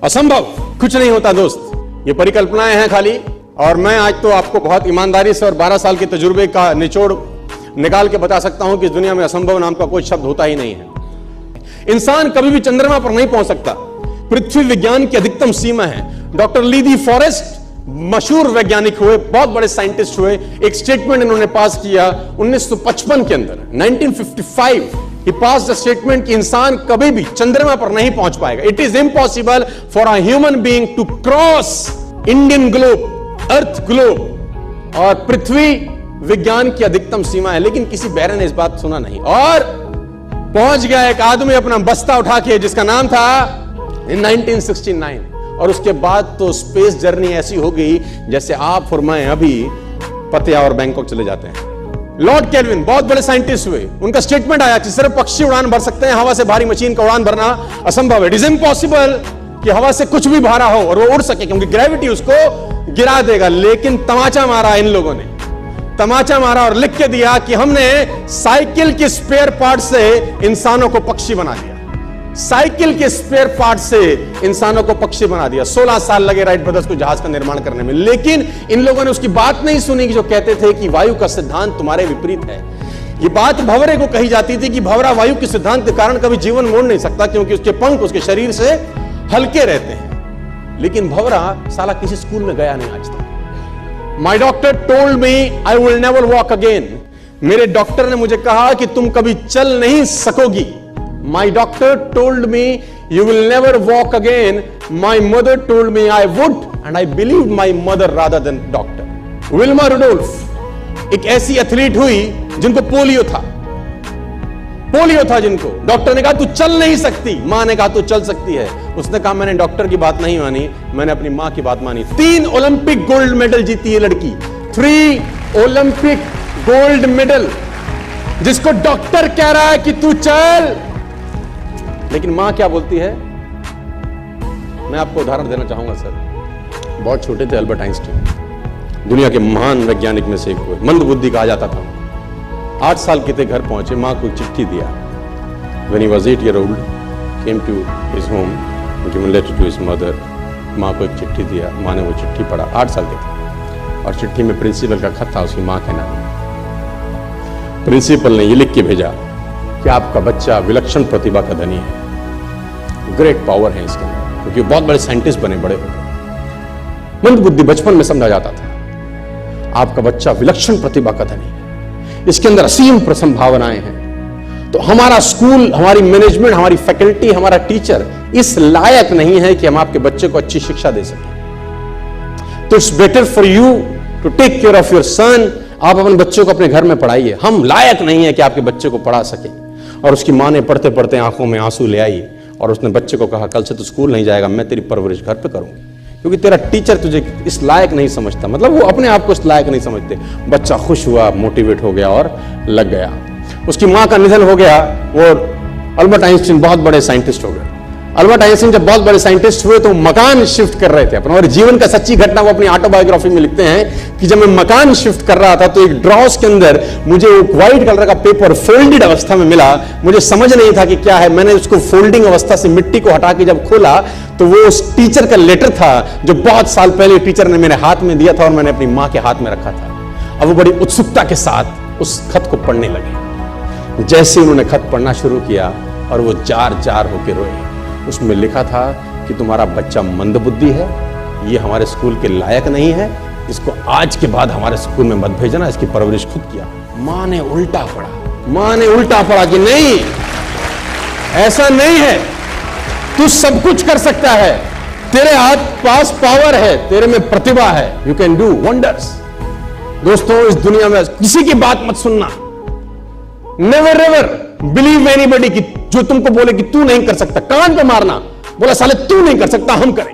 असंभव कुछ नहीं होता दोस्त, ये परिकल्पनाएं हैं खाली। और मैं आज तो आपको बहुत ईमानदारी से और 12 साल के तजुर्बे का निचोड़ निकाल के बता सकता हूं कि इस दुनिया में असंभव नाम का कोई शब्द होता ही नहीं है। इंसान कभी भी चंद्रमा पर नहीं पहुंच सकता, पृथ्वी विज्ञान की अधिकतम सीमा है। डॉक्टर ली दी फॉरेस्ट मशहूर वैज्ञानिक हुए, बहुत बड़े साइंटिस्ट हुए। एक स्टेटमेंट इन्होंने पास किया 1955 के अंदर, 1955 ही पास द स्टेटमेंट कि इंसान कभी भी चंद्रमा पर नहीं पहुंच पाएगा। It is impossible for a human being to cross Indian globe, earth globe. और पृथ्वी विज्ञान की अधिकतम सीमा है, लेकिन किसी बहरे ने इस बात सुना नहीं। और पहुंच गया एक आदमी अपना बस्ता उठा के, जिसका नाम था इन 1969। और उसके बाद तो स्पेस जर्नी ऐसी हो गई जैसे आप और मैं अभी पतिया और बैंकॉक चले जाते हैं। लॉर्ड केल्विन बहुत बड़े साइंटिस्ट हुए, उनका स्टेटमेंट आया कि सिर्फ पक्षी उड़ान भर सकते हैं, हवा से भारी मशीन का उड़ान भरना असंभव है। इट इज इम्पॉसिबल कि हवा से कुछ भी भारा हो और वो उड़ सके, क्योंकि ग्रेविटी उसको गिरा देगा। लेकिन तमाचा मारा इन लोगों ने, तमाचा मारा और लिख के दिया कि हमने साइकिल के स्पेयर पार्ट से इंसानों को पक्षी बना दिया। साइकिल के स्पेयर पार्ट से इंसानों को पक्षी बना दिया। 16 साल लगे राइट ब्रदर्स को जहाज का निर्माण करने में, लेकिन इन लोगों ने उसकी बात नहीं सुनी कि जो कहते थे कि वायु का सिद्धांत तुम्हारे विपरीत है। ये बात भंवरे को कही जाती थी कि भंवरा वायु के सिद्धांत के कारण कभी जीवन मोड़ नहीं सकता, क्योंकि उसके पंख उसके शरीर से हल्के रहते हैं। लेकिन भंवरा साला किसी स्कूल में गया नहीं आज तक। माई doctor told me I will never walk again. मेरे डॉक्टर ने मुझे कहा कि तुम कभी चल नहीं सकोगी। My doctor told me you will never walk again. My mother told me I would, and I believed my mother rather than doctor. Wilma Rudolph एक ऐसी एथलीट हुई जिनको पोलियो था, जिनको डॉक्टर ने कहा तू चल नहीं सकती, मां ने कहा तू चल सकती है। उसने कहा मैंने डॉक्टर की बात नहीं मानी, मैंने अपनी मां की बात मानी। 3 ओलंपिक गोल्ड मेडल जीती है लड़की, 3 ओलंपिक गोल्ड मेडल, जिसको डॉक्टर कह रहा है कि तू चल। लेकिन मां क्या बोलती है? मैं आपको उदाहरण देना चाहूंगा सर। बहुत छोटे थे अल्बर्ट आइंस्टीन, दुनिया के महान वैज्ञानिक में से एक हुए, मंद बुद्धि कहा जाता था। 8 साल के थे, घर पहुंचे, मां को चिट्ठी दिया। When he was 8 years old, came to his home, given letter to his mother. मां को एक चिट्ठी दिया, मां ने वो चिट्ठी पढ़ा। 8 साल के थे, और चिट्ठी में प्रिंसिपल का खत था उसकी मां के नाम। प्रिंसिपल ने ये लिख के भेजा कि आपका बच्चा विलक्षण प्रतिभा का धनी है, ग्रेट पावर है इसके अंदर, क्योंकि बहुत बड़े साइंटिस्ट बने, बड़े हो गए। मंद बुद्धि बचपन में समझा जाता था। आपका बच्चा विलक्षण प्रतिभा का धनी है, इसके अंदर असीम संभावनाएं हैं। तो हमारा स्कूल, हमारी मैनेजमेंट, हमारी फैकल्टी, हमारा टीचर इस लायक नहीं है कि हम आपके बच्चे को अच्छी शिक्षा दे सकें। तो it's better for you to take care of your son. आप अपने बच्चों को अपने घर में पढ़ाइए, हम लायक नहीं है कि आपके बच्चे को पढ़ा सके। और उसकी मां ने पढ़ते पढ़ते आंखों में आंसू ले आई और उसने बच्चे को कहा कल से तू स्कूल नहीं जाएगा, मैं तेरी परवरिश घर पे करूंगी, क्योंकि तेरा टीचर तुझे इस लायक नहीं समझता। मतलब वो अपने आप को इस लायक नहीं समझते। बच्चा खुश हुआ, मोटिवेट हो गया और लग गया। उसकी मां का निधन हो गया, वो अल्बर्ट आइंस्टीन बहुत बड़े साइंटिस्ट हो गए। अल्बर्ट आइंस्टीन जब बहुत बड़े साइंटिस्ट हुए तो मकान शिफ्ट कर रहे थे अपना, और जीवन का सच्ची घटना वो अपनी ऑटोबायोग्राफी में लिखते हैं कि जब मैं मकान शिफ्ट कर रहा था तो एक ड्रॉस के अंदर मुझे एक व्हाइट कलर का पेपर फोल्डेड अवस्था में मिला। मुझे समझ नहीं था कि क्या है। मैंने उसको फोल्डिंग अवस्था से मिट्टी को हटा के जब खोला तो वो उस टीचर का लेटर था जो बहुत साल पहले टीचर ने मेरे हाथ में दिया था और मैंने अपनी मां के हाथ में रखा था। अब वो बड़ी उत्सुकता के साथ उस खत को पढ़ने लगे। जैसे उन्होंने खत पढ़ना शुरू किया और वो जार जार होकर रोए। उसमें लिखा था कि तुम्हारा बच्चा मंदबुद्धि है, ये हमारे स्कूल के लायक नहीं है, इसको आज के बाद हमारे स्कूल में मत भेजना, इसकी परवरिश खुद किया। मां ने उल्टा पढ़ा कि नहीं, ऐसा नहीं है, तू सब कुछ कर सकता है, तेरे हाथ पास पावर है, तेरे में प्रतिभा है, यू कैन डू वंडर्स। दोस्तों, इस दुनिया में किसी की बात मत सुनना। नेवर एवर बिलीव एनीबॉडी कि जो तुमको बोले कि तू नहीं कर सकता, कान पे मारना, बोला साले तू नहीं कर सकता, हम करें।